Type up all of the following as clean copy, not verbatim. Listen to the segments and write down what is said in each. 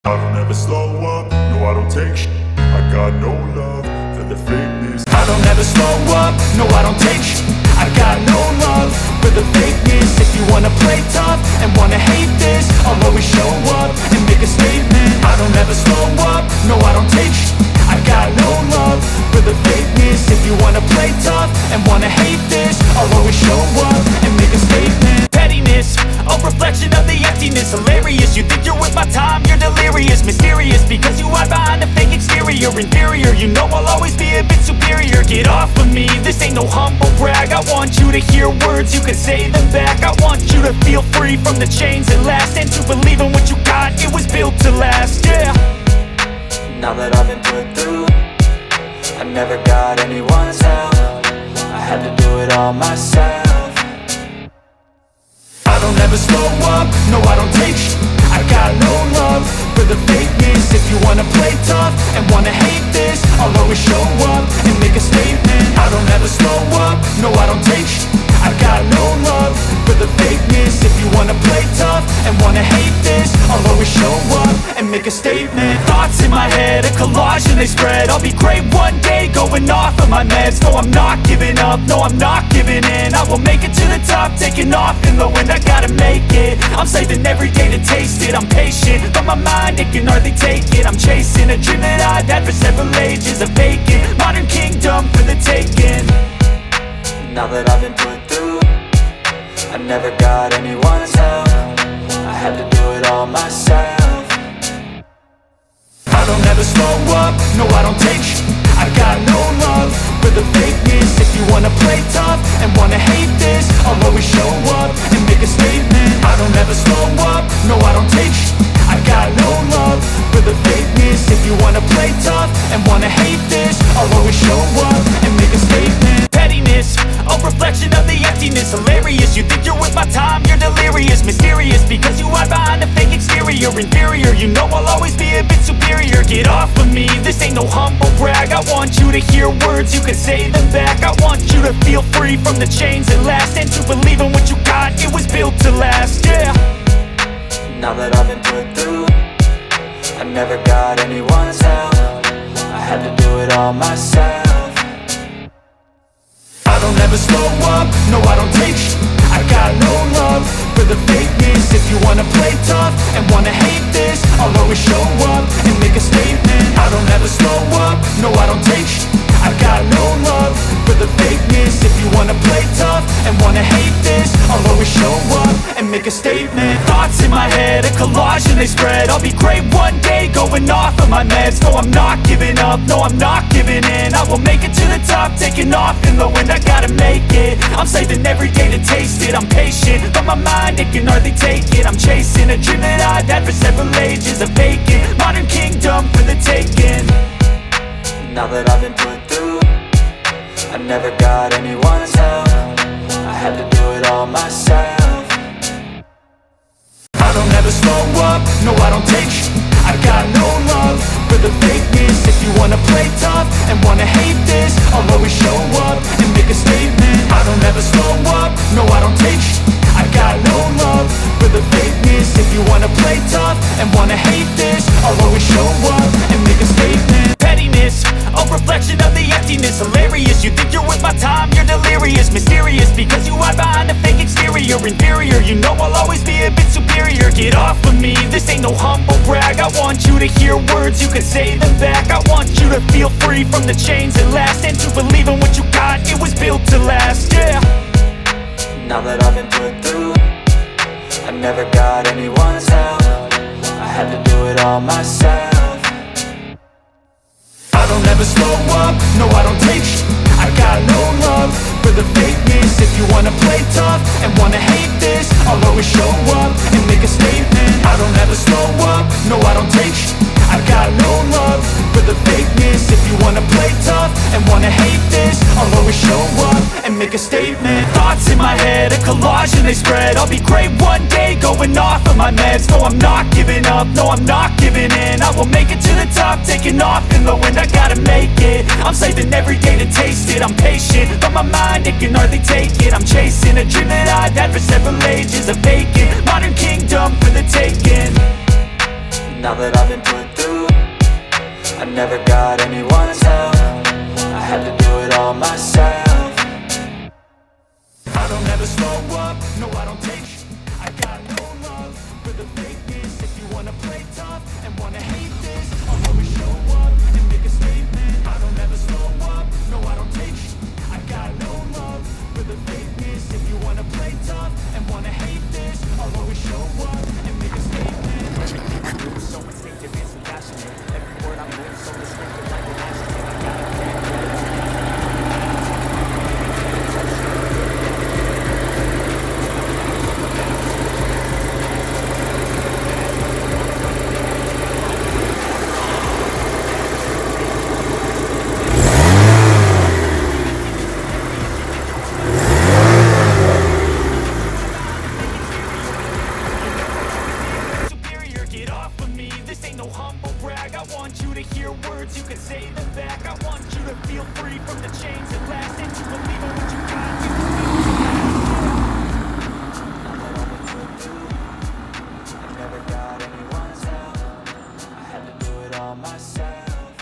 I don't ever slow up, no I don't take shit. I got no love for the fakeness. I don't ever slow up, no I don't take shit. I got no love for the fakeness. If you wanna play tough and wanna hate this, I'll always show up and make a statement. I don't ever slow up, no I don't take shit. I got no love for the fakeness. If you wanna play tough and wanna hate this, I'll always show up and make a statement. Pettiness, a reflection of the emptiness. Hilarious, you think you're worth my time, you're delirious. Mysterious, because you hide behind a fake exterior. Inferior, you know I'll always be a bit superior. Get off of me, this ain't no humble brag. I want you to hear words, you can say them back. I want you to feel free from the chains that last, and to believe in what you got, it was built to last, yeah. Now that I've been put through, I never got anyone's help. I had to do it all myself. I don't ever slow up, no I don't take shit. I got no love for the fakeness. If you wanna play tough and wanna hate this, I'll always show up and make a statement. I don't ever slow up, no I don't take shit. I got no love for the fakeness. If you wanna play tough and wanna hate this, I'll always show up and make a statement. Thoughts in my head, a collage and they spread. I'll be great one day, going off of my meds. No, I'm not giving up, no, I'm not giving in. I will make it to the top, taking off in the wind. I gotta make it, I'm saving every day to taste it. I'm patient, but my mind, it can hardly take it. I'm chasing a dream that I've had for several ages. A vacant, modern kingdom for the taking. Now that I've been put through, I never got anyone's help. I had to do it all myself. I don't ever slow up, no I don't take shit. I got no love for the fakeness. If you wanna play tough and wanna hate this, I'll always show up and make a statement. I don't ever slow up, no I don't take shit. I got no love for the fakeness. If you wanna play tough and wanna hate this, I'll always show up and make a statement. Pettiness, a reflection of the emptiness. Hilarious, you think you're worth my time, you're delirious. Mysterious, because you hide behind a fake exterior. Inferior, you know I'll always be a bit superior. Get off of me, this ain't no humble brag. I want you to hear words, you can say them back. I want you to feel free from the chains that last, and to believe in what you got, it was built to last, yeah. Now that I've been put through, I never got anyone's help. I had to do it all myself. I don't ever slow up, no I don't take shit. I got no love for the fakeness. If you wanna play tough and wanna hate this, I'll always show up and make a statement. I don't ever slow up, no I don't take shit. I got no love for the fakeness. If you wanna play tough and wanna hate this, I'll always show up and make a statement. Thoughts in my head, a collage and they spread. I'll be great one day, going off of my meds. No, I'm not giving up, no, I'm not giving in. I will make it to the top, taking off in the wind. I gotta make it, I'm saving every day to taste it. I'm patient, but my mind, it can hardly take it. I'm chasing a dream that I've had for several ages. A vacant, modern kingdom for the taking. Now that I've been put through, I never got anyone's help. I had to do it all myself. I don't ever slow up, no I don't take shit. I got no love for the fakeness. If you wanna play tough and wanna hate this, I'll always show up and make a statement. I don't ever slow up, no I don't take shit. I got no love for the fakeness. If you wanna play tough and wanna hate this, I'll always show up and make a statement. Pettiness, a reflection of the emptiness. Hilarious, you think you're worth my time, you're delirious. Mysterious, because you hide behind a fake exterior. Inferior, you know I'll always be a bit superior. Get off of me, this ain't no humble brag. I want you to hear words, you can say them back. I want you to feel free from the chains that last, and to believe in what you got, it was built to last, yeah. Now that I've been put through, I never got anyone's help. I had to do it all myself. I don't ever slow up, no I don't take shit. I got no love for the fakeness. If you wanna play tough and wanna hate this, I'll always show up and make a statement. I don't ever slow up, no I don't take shit. I got no love for the fakeness. If you wanna play tough and wanna hate this, I'll always show up and make a statement. Thoughts in my head, a collage and they spread. I'll be great one day, going off of my meds. No, I'm not giving up, no, I'm not giving in. I will make it to the top, taking off in the wind. I gotta make it, I'm saving every day to taste it. I'm patient, but my mind, it can hardly take it. I'm chasing a dream that I've had for several ages. A vacant, modern kingdom for the taking. Now that I've been put through, I never got anyone's help. I had to do it all myself. I don't ever slow up, no I don't take sh**. I got no love for the fakeness. If you wanna play tough and wanna hate this, I'll always show up and make a statement. I don't ever slow up, no I don't take sh**. I got no love for the fakeness. If you wanna play tough and wanna hate this, I'll always show up and make a statement. Everything I do is so instinctive, it's so passionate. Every word I move so distinctive like an astronaut. I got a superior, get off of me. This ain't no humble brag. I want you to hear words, you can say them back. I want you to feel free from the chains that last, and to believe in what you got. I never got anyone's help. I had to do it all myself.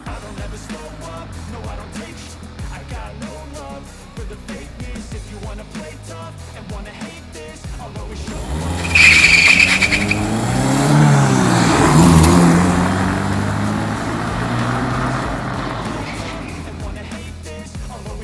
I don't ever slow up, no I don't take sh**. I got no love for the fakeness. If you wanna play tough and wanna hate this, I'll always show up. And wanna hate this, I'll always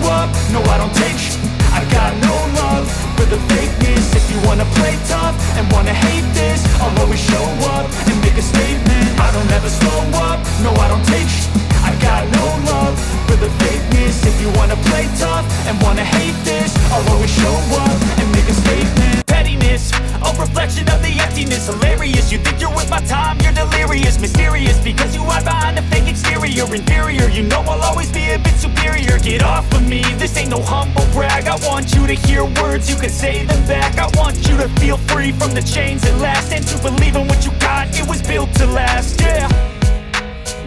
up, no I don't take sh**. I got no love for the fakeness. If you wanna play tough and wanna hate this, I'll always show up and make a statement. I don't ever slow up, no I don't take sh**. I got no love for the fakeness. If you wanna play tough and wanna hate this, I'll always show up and make a statement. Pettiness, a reflection of the emptiness. Hilarious, you think you're with my time, you're delirious. Mysterious, because you hide behind a fake exterior. Inferior, you know I'll always be a bit superior. Get off of me, this ain't no humble brag. I want you to hear words, you can say them back. I want you to feel free from the chains that last, and to believe in what you got, it was built to last, yeah.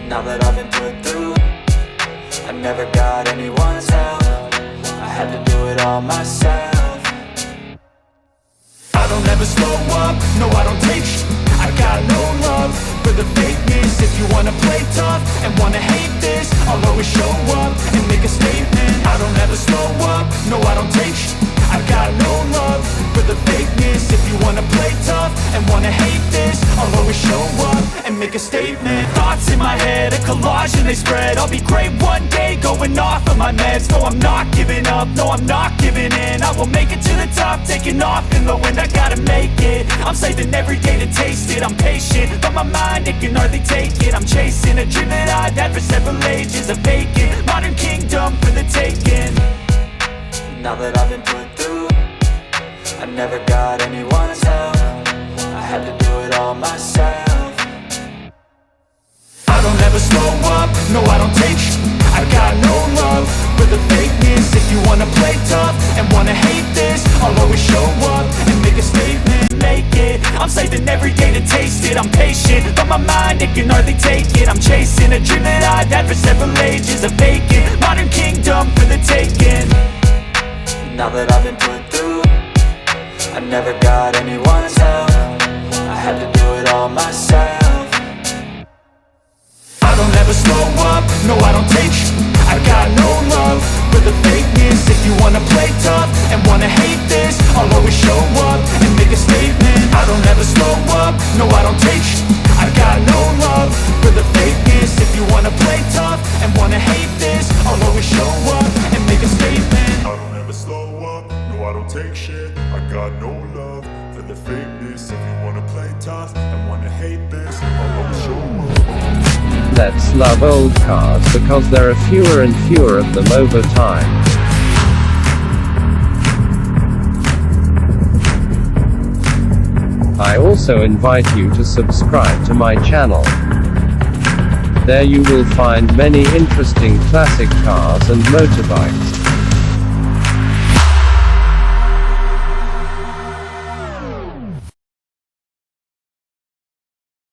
Now that I've been put through, I never got anyone's help. I had to do it all myself. I don't ever slow up, no I don't take sh**. I got no love for the fakeness. If you wanna play tough and wanna hate this, I'll always show up and make a statement. I don't ever slow up, no I don't take sh**. I got no love for the fakeness. If you wanna play tough and wanna hate this, I'll always show up and make a statement. Thoughts in my head, a collage and they spread. I'll be great one day, going off of my meds. No, I'm not giving up, no, I'm not giving in. I will make it to the top, taking off in the wind. I gotta make it, I'm saving every day to taste it. I'm patient, but my mind, it can hardly take it. I'm chasing a dream that I've had for several ages. A vacant, modern kingdom for the taking. Now that I've been put through, I never got anyone's help. I had to do it all myself. I don't ever slow up, no I don't take sh**. I got no love for the fakeness. If you wanna play tough and wanna hate this, I'll always show up and make a statement. Make it, I'm saving every day to taste it. I'm patient, but my mind, it can hardly take it. I'm chasing a dream that I've had for several ages. A vacant, modern kingdom for the taking. Now that I've been put through, I never got anyone's help. I had to do it all myself. I don't ever slow up, no I don't take sh**. I got no love for the fakeness. If you wanna play tough and wanna hate this, I'll always show up and make a statement. I don't ever slow up, no I don't take sh**. I got no love for the fakeness. If you wanna play tough and wanna hate this, I'll always show up and make a statement. I don't ever slow up, no I don't take shit. I got no love for the fakeness. If you wanna play tough and wanna hate this, I'll always show up. Let's love old cars because there are fewer and fewer of them over time. I also invite you to subscribe to my channel. There you will find many interesting classic cars and motorbikes.